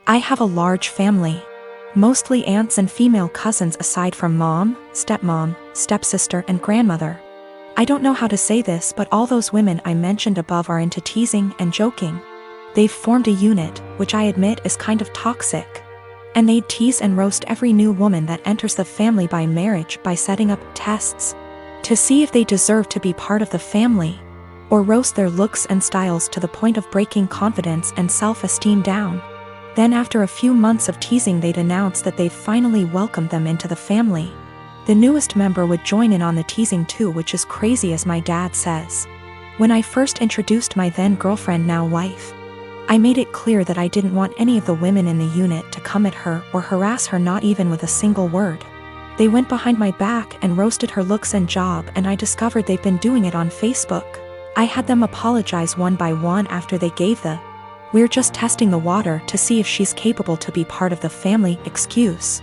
I have a large family. Mostly aunts and female cousins aside from mom, stepmom, stepsister and grandmother. I don't know how to say this, but all those women I mentioned above are into teasing and joking. They've formed a unit, which I admit is kind of toxic. And they'd tease and roast every new woman that enters the family by marriage by setting up tests to see if they deserve to be part of the family, or roast their looks and styles to the point of breaking confidence and self-esteem down. Then after a few months of teasing, they'd announce that they've finally welcomed them into the family. The newest member would join in on the teasing too, which is crazy, as my dad says. When I first introduced my then girlfriend, now wife, I made it clear that I didn't want any of the women in the unit to come at her or harass her, not even with a single word. They went behind my back and roasted her looks and job, and I discovered they've been doing it on Facebook. I had them apologize one by one after they gave the "we're just testing the water to see if she's capable to be part of the family" excuse.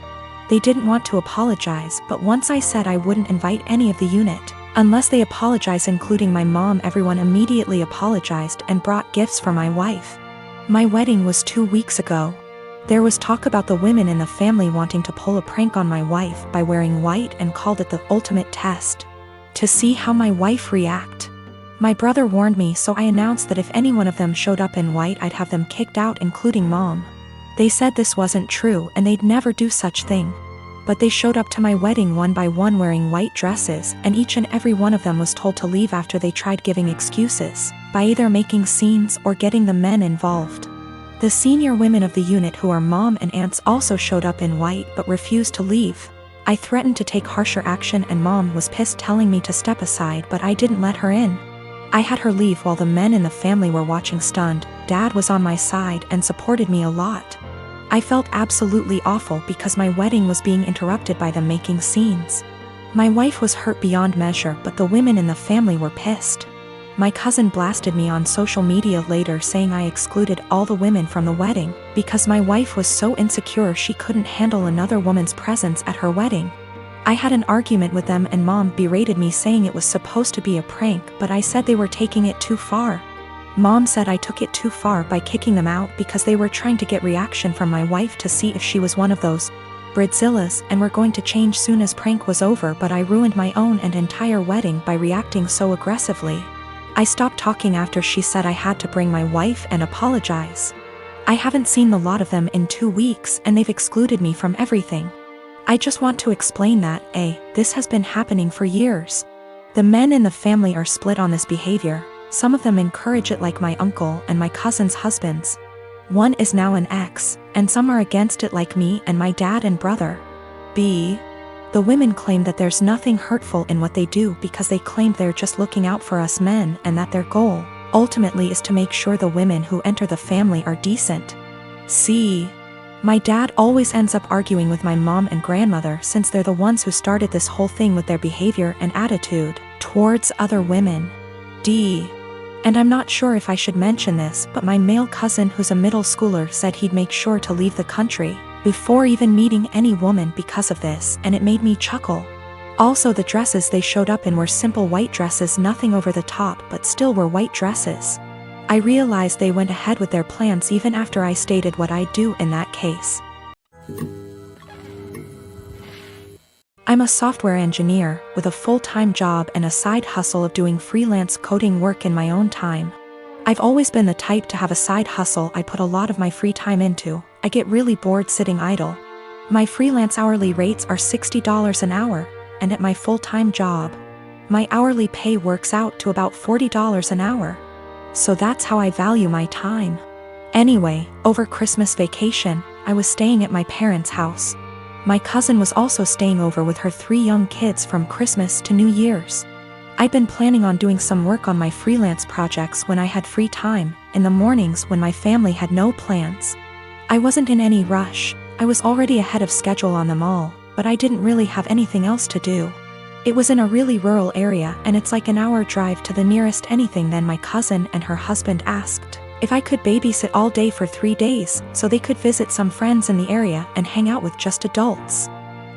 They didn't want to apologize, but once I said I wouldn't invite any of the unit unless they apologize, including my mom, everyone immediately apologized and brought gifts for my wife. My wedding was 2 weeks ago. There was talk about the women in the family wanting to pull a prank on my wife by wearing white and called it the ultimate test to see how my wife react. My brother warned me, so I announced that if any one of them showed up in white, I'd have them kicked out, including mom. They said this wasn't true and they'd never do such thing. But they showed up to my wedding one by one wearing white dresses, and each and every one of them was told to leave after they tried giving excuses by either making scenes or getting the men involved. The senior women of the unit, who are mom and aunts, also showed up in white but refused to leave. I threatened to take harsher action and mom was pissed, telling me to step aside, but I didn't let her in. I had her leave while the men in the family were watching stunned. Dad was on my side and supported me a lot. I felt absolutely awful because my wedding was being interrupted by them making scenes. My wife was hurt beyond measure, but the women in the family were pissed. My cousin blasted me on social media later, saying I excluded all the women from the wedding because my wife was so insecure she couldn't handle another woman's presence at her wedding. I had an argument with them and mom berated me, saying it was supposed to be a prank, but I said they were taking it too far. Mom said I took it too far by kicking them out because they were trying to get reaction from my wife to see if she was one of those Bridzillas and were going to change soon as prank was over, but I ruined my own and entire wedding by reacting so aggressively. I stopped talking after she said I had to bring my wife and apologize. I haven't seen the lot of them in 2 weeks and they've excluded me from everything. I just want to explain that, this has been happening for years. The men in the family are split on this behavior. Some of them encourage it, like my uncle and my cousin's husbands. One is now an ex, and some are against it, like me and my dad and brother. The women claim that there's nothing hurtful in what they do because they claim they're just looking out for us men, and that their goal, ultimately, is to make sure the women who enter the family are decent. My dad always ends up arguing with my mom and grandmother, since they're the ones who started this whole thing with their behavior and attitude towards other women. And I'm not sure if I should mention this, but my male cousin, who's a middle schooler, said he'd make sure to leave the country before even meeting any woman because of this, and it made me chuckle. Also, the dresses they showed up in were simple white dresses, nothing over the top, but still were white dresses. I realized they went ahead with their plans even after I stated what I'd do in that case. I'm a software engineer with a full-time job and a side hustle of doing freelance coding work in my own time. I've always been the type to have a side hustle I put a lot of my free time into. I get really bored sitting idle. My freelance hourly rates are $60 an hour, and at my full-time job, my hourly pay works out to about $40 an hour. So that's how I value my time. Anyway, over Christmas vacation, I was staying at my parents' house. My cousin was also staying over with her 3 young kids from Christmas to New Year's. I'd been planning on doing some work on my freelance projects when I had free time, in the mornings when my family had no plans. I wasn't in any rush. I was already ahead of schedule on them all, but I didn't really have anything else to do. It was in a really rural area, and it's like an hour drive to the nearest anything. Then my cousin and her husband asked if I could babysit all day for 3 days, so they could visit some friends in the area and hang out with just adults.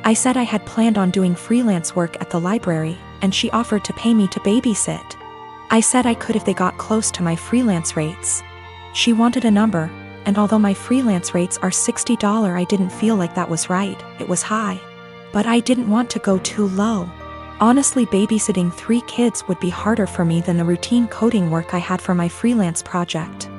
I said I had planned on doing freelance work at the library, and she offered to pay me to babysit. I said I could if they got close to my freelance rates. She wanted a number, and although my freelance rates are $60, I didn't feel like that was right. It was high. But I didn't want to go too low. Honestly, babysitting 3 kids would be harder for me than the routine coding work I had for my freelance project.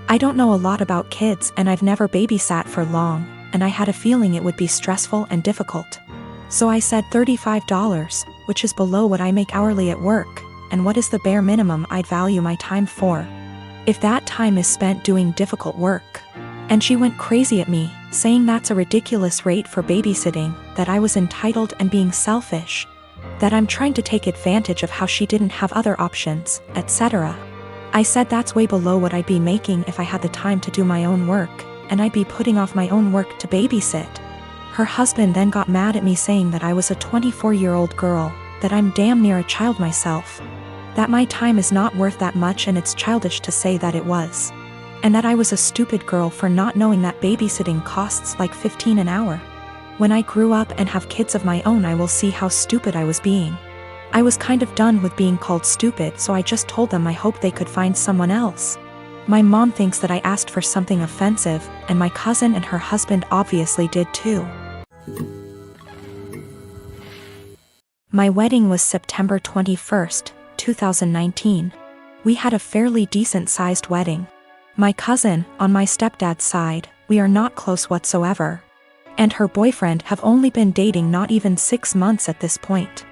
I don't know a lot about kids and I've never babysat for long, and I had a feeling it would be stressful and difficult. So I said $35, which is below what I make hourly at work, and what is the bare minimum I'd value my time for. If that time is spent doing difficult work. And she went crazy at me, saying that's a ridiculous rate for babysitting, that I was entitled and being selfish, that I'm trying to take advantage of how she didn't have other options, etc. I said that's way below what I'd be making if I had the time to do my own work, and I'd be putting off my own work to babysit. Her husband then got mad at me saying that I was a 24-year-old girl, that I'm damn near a child myself, that my time is not worth that much and it's childish to say that it was, and that I was a stupid girl for not knowing that babysitting costs like $15 an hour. When I grew up and have kids of my own, I will see how stupid I was being. I was kind of done with being called stupid, so I just told them I hoped they could find someone else. My mom thinks that I asked for something offensive, and my cousin and her husband obviously did too. My wedding was September 21st, 2019. We had a fairly decent-sized wedding. My cousin, on my stepdad's side, we are not close whatsoever, and her boyfriend have only been dating not even 6 months at this point.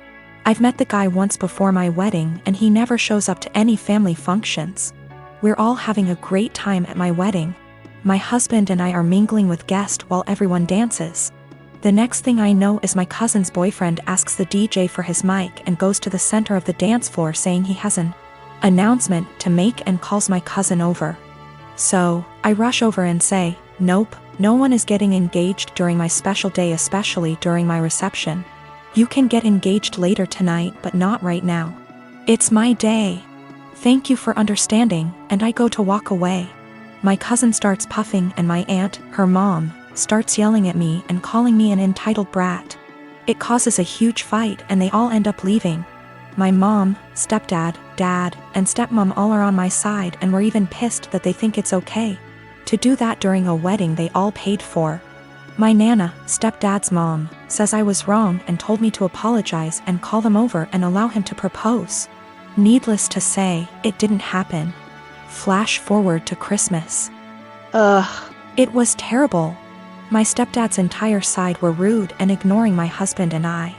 I've met the guy once before my wedding and he never shows up to any family functions. We're all having a great time at my wedding. My husband and I are mingling with guests while everyone dances. The next thing I know is my cousin's boyfriend asks the DJ for his mic and goes to the center of the dance floor saying he has an announcement to make and calls my cousin over. So, I rush over and say, "Nope, no one is getting engaged during my special day, especially during my reception. You can get engaged later tonight, but not right now. It's my day. Thank you for understanding," and I go to walk away. My cousin starts puffing and my aunt, her mom, starts yelling at me and calling me an entitled brat. It causes a huge fight and they all end up leaving. My mom, stepdad, dad, and stepmom all are on my side and were even pissed that they think it's okay to do that during a wedding they all paid for. My nana, stepdad's mom, says I was wrong and told me to apologize and call them over and allow him to propose. Needless to say, it didn't happen. Flash forward to Christmas. It was terrible. My stepdad's entire side were rude and ignoring my husband and I.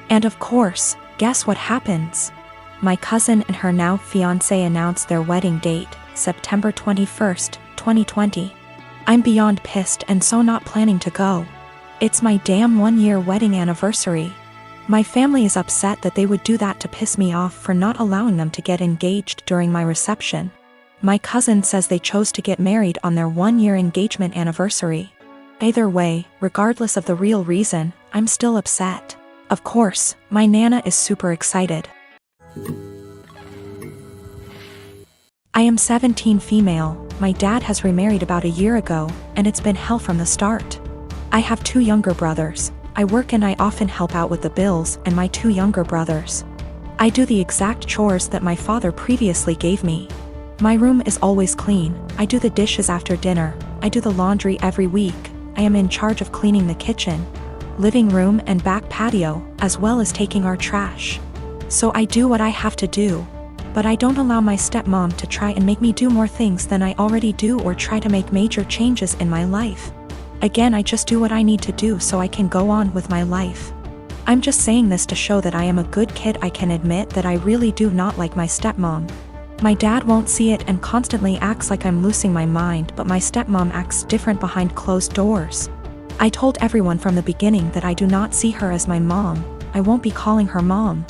And of course, guess what happens? My cousin and her now fiancé announced their wedding date, September 21st, 2020. I'm beyond pissed and so not planning to go. It's my damn 1-year wedding anniversary. My family is upset that they would do that to piss me off for not allowing them to get engaged during my reception. My cousin says they chose to get married on their 1-year engagement anniversary. Either way, regardless of the real reason, I'm still upset. Of course, my nana is super excited. I am 17, female. My dad has remarried about a year ago, and it's been hell from the start. I have 2 younger brothers. I work and I often help out with the bills and my 2 younger brothers. I do the exact chores that my father previously gave me. My room is always clean. I do the dishes after dinner. I do the laundry every week. I am in charge of cleaning the kitchen, living room and back patio, as well as taking our trash. So I do what I have to do. But I don't allow my stepmom to try and make me do more things than I already do or try to make major changes in my life. Again, I just do what I need to do so I can go on with my life. I'm just saying this to show that I am a good kid. I can admit that I really do not like my stepmom. My dad won't see it and constantly acts like I'm losing my mind, but my stepmom acts different behind closed doors. I told everyone from the beginning that I do not see her as my mom. I won't be calling her mom.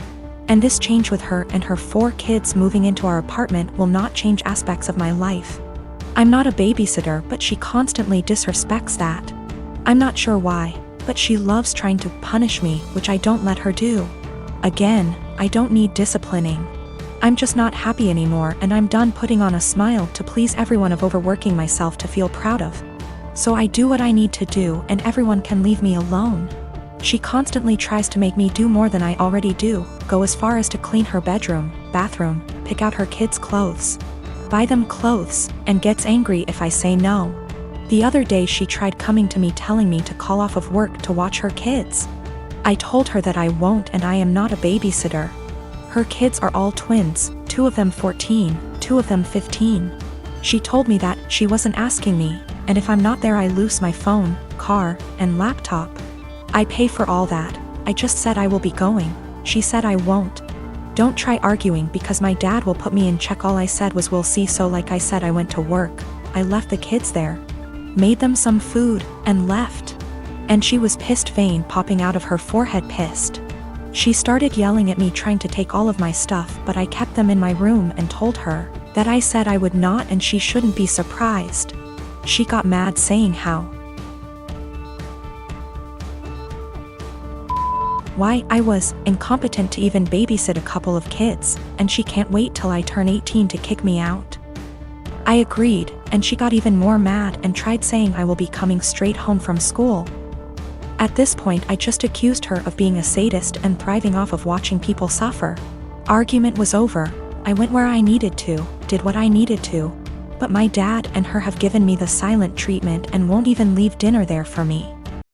And this change with her and her 4 kids moving into our apartment will not change aspects of my life. I'm not a babysitter, but she constantly disrespects that. I'm not sure why, but she loves trying to punish me, which I don't let her do. Again, I don't need disciplining. I'm just not happy anymore and I'm done putting on a smile to please everyone of overworking myself to feel proud of. So I do what I need to do and everyone can leave me alone. She constantly tries to make me do more than I already do, go as far as to clean her bedroom, bathroom, pick out her kids' clothes, buy them clothes, and gets angry if I say no. The other day she tried coming to me telling me to call off of work to watch her kids. I told her that I won't and I am not a babysitter. Her kids are all twins, 2 of them 14, 2 of them 15. She told me that she wasn't asking me, and if I'm not there I lose my phone, car, and laptop. I pay for all that. I just said I will be going. She said I won't. Don't try arguing because my dad will put me in check. All I said was we'll see. So like I said, I went to work. I left the kids there, made them some food, and left. And she was pissed, vein popping out of her forehead, pissed. She started yelling at me, trying to take all of my stuff, but I kept them in my room and told her that I said I would not and she shouldn't be surprised. She got mad, saying why I was incompetent to even babysit a couple of kids, and she can't wait till I turn 18 to kick me out. I agreed, and she got even more mad and tried saying I will be coming straight home from school. At this point I just accused her of being a sadist and thriving off of watching people suffer. Argument was over. I went where I needed to, did what I needed to. But my dad and her have given me the silent treatment and won't even leave dinner there for me.